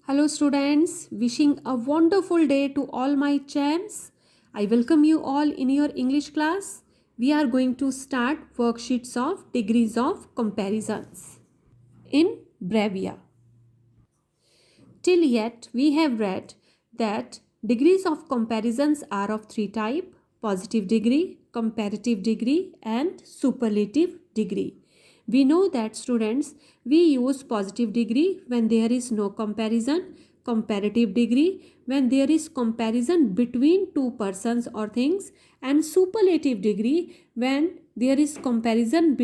Hello, students. Wishing a wonderful day to all my champs. I welcome you all in your English class. We are going to start worksheets of degrees of comparisons in Brevia. Till yet, we have read that degrees of comparisons are of three types: positive degree, comparative degree, and superlative degree. We know that students, we use positive degree when there is no comparison, comparative degree when there is comparison between two persons or things, and superlative degree when there is comparison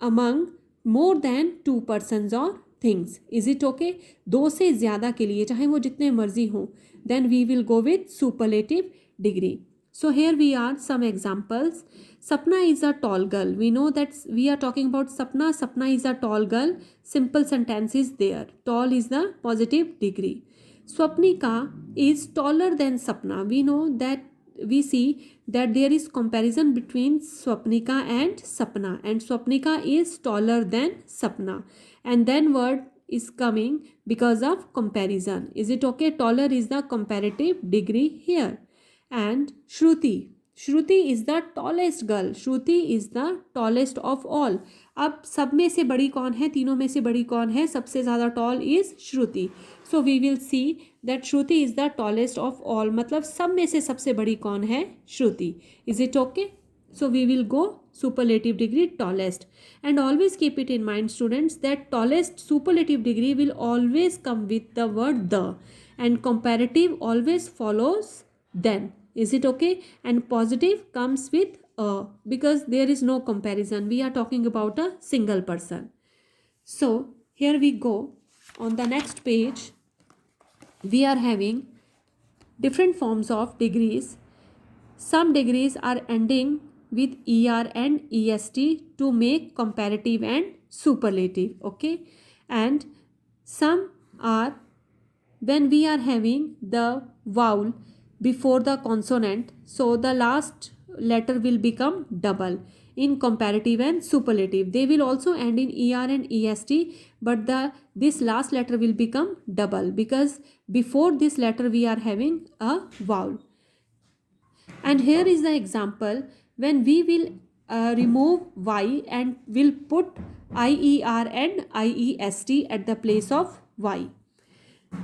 among more than two persons or things. Is it okay? दो से ज़्यादा के लिए चाहे वो जितने मर्जी हों, then we will go with superlative degree. So here we are some examples. Sapna is a tall girl. We know that we are talking about Sapna. Sapna is a tall girl. Simple sentence is there. Tall is the positive degree. Swapnika is taller than Sapna. We know that we see that there is comparison between Swapnika and Sapna, and Swapnika is taller than Sapna, and then word is coming because of comparison. Is it okay? Taller is the comparative degree here. And Shruti. Shruti is the tallest girl. Shruti is the tallest of all. अब सब में से बड़ी कौन है, तीनों में से बड़ी कौन है, सबसे ज़्यादा tall is Shruti. So we will see that Shruti is the tallest of all. मतलब सब में से सबसे बड़ी कौन है, Shruti. Is it okay? So we will go superlative degree tallest, and always keep it in mind students that tallest superlative degree will always come with the word the, and comparative always follows then. Is it okay? And positive comes with a, because there is no comparison, we are talking about a single person. So here we go. On the next page we are having different forms of degrees. Some degrees are ending with ER and EST to make comparative and superlative, okay? And some are when we are having the vowel before the consonant, so the last letter will become double in comparative and superlative. They will also end in ER and EST, but this last letter will become double because before this letter we are having a vowel. And here is the example when we will remove y and will put IER and IEST at the place of y.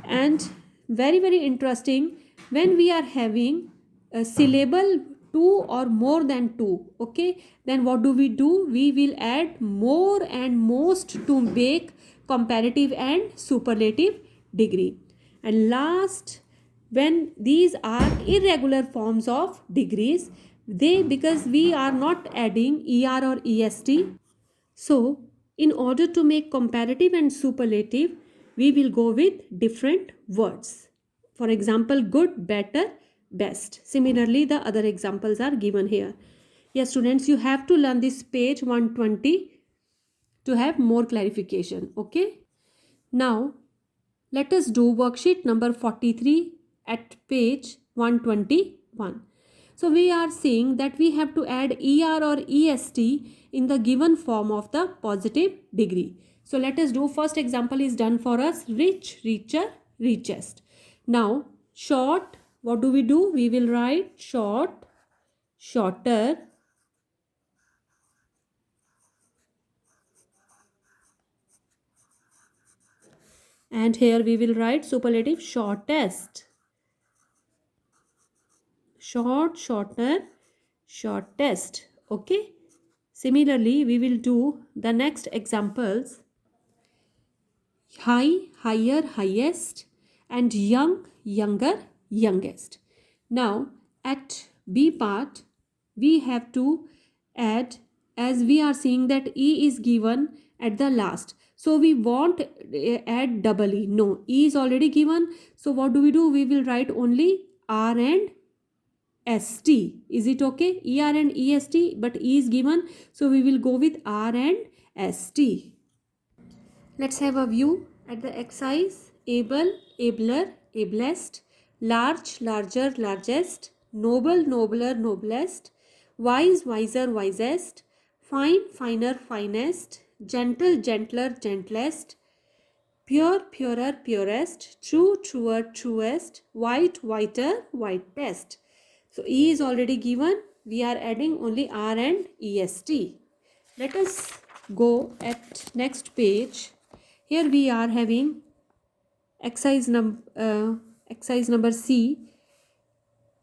And very interesting, when we are having a syllable two or more than two, okay, then what do? We will add more and most to make comparative and superlative degree. And last, when these are irregular forms of degrees, they, because we are not adding ER or EST, so in order to make comparative and superlative, we will go with different words. For example, good, better, best. Similarly, the other examples are given here. Yes, students, you have to learn this page 120 to have more clarification. Okay. Now, let us do worksheet number 43 at page 121. So we are seeing that we have to add ER or EST in the given form of the positive degree. So let us do, first example is done for us, rich, richer, richest. Now short, what do? We will write short, shorter, and here we will write superlative shortest. Short, shorter, shortest. Okay. Similarly, we will do the next examples. High, higher, highest, and young, younger, youngest. Now at B part we have to add, as we are seeing that E is given at the last, so we won't add double E. No, E is already given, so what do? We will write only R and ST. Is it okay? ER and EST, but E is given, so we will go with R and ST. Let's have a view at the exercise. Able, abler, ablest, large, larger, largest, noble, nobler, noblest, wise, wiser, wisest, fine, finer, finest, gentle, gentler, gentlest, Pure, purer, purest, true, truer, truest, white, whiter, whitest. So E is already given. We are adding only R and EST. Let us go at next page. Here we are having exercise number C.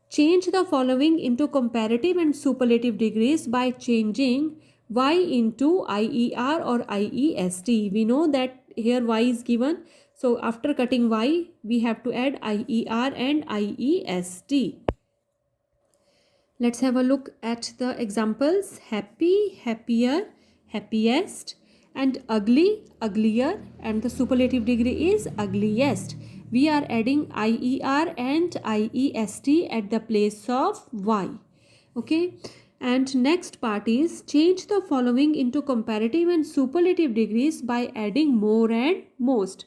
Change the following into comparative and superlative degrees by changing Y into IER or IEST. We know that here Y is given. So after cutting Y, we have to add IER and IEST. Let's have a look at the examples. Happy, happier, happiest, and ugly, uglier, and the superlative degree is ugliest. We are adding IER and IEST at the place of Y. Okay. And next part is change the following into comparative and superlative degrees by adding more and most.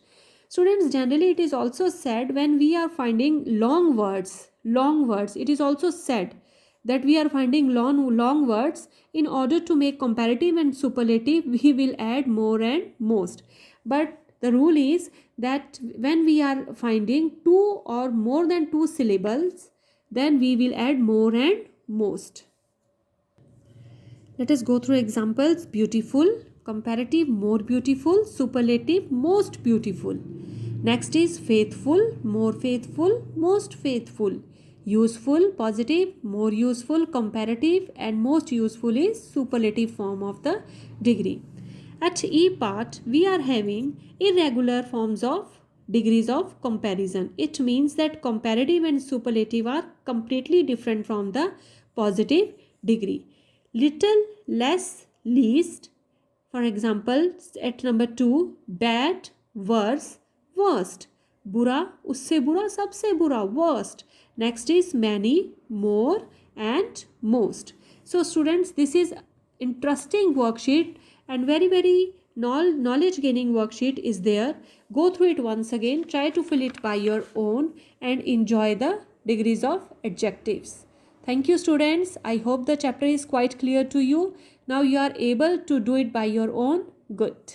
Students, generally it is also said when we are finding long words, it is also said that we are finding long words, in order to make comparative and superlative we will add more and most. But the rule is that when we are finding two or more than two syllables, then we will add more and most. Let us go through examples. Beautiful, comparative, more beautiful, superlative, most beautiful. Next is faithful, more faithful, most faithful. Useful, positive, more useful, comparative, and most useful is superlative form of the degree. At E part, we are having irregular forms of degrees of comparison. It means that comparative and superlative are completely different from the positive degree. Little, less, least. For example, at number 2, bad, worse, worst. बुरा, उससे बुरा, सबसे बुरा, worst. Next is many, more, and most. So students, this is interesting worksheet and very knowledge gaining worksheet is there. Go through it once again, try to fill it by your own and enjoy the degrees of adjectives. Thank you students. I hope the chapter is quite clear to you. Now you are able to do it by your own. Good.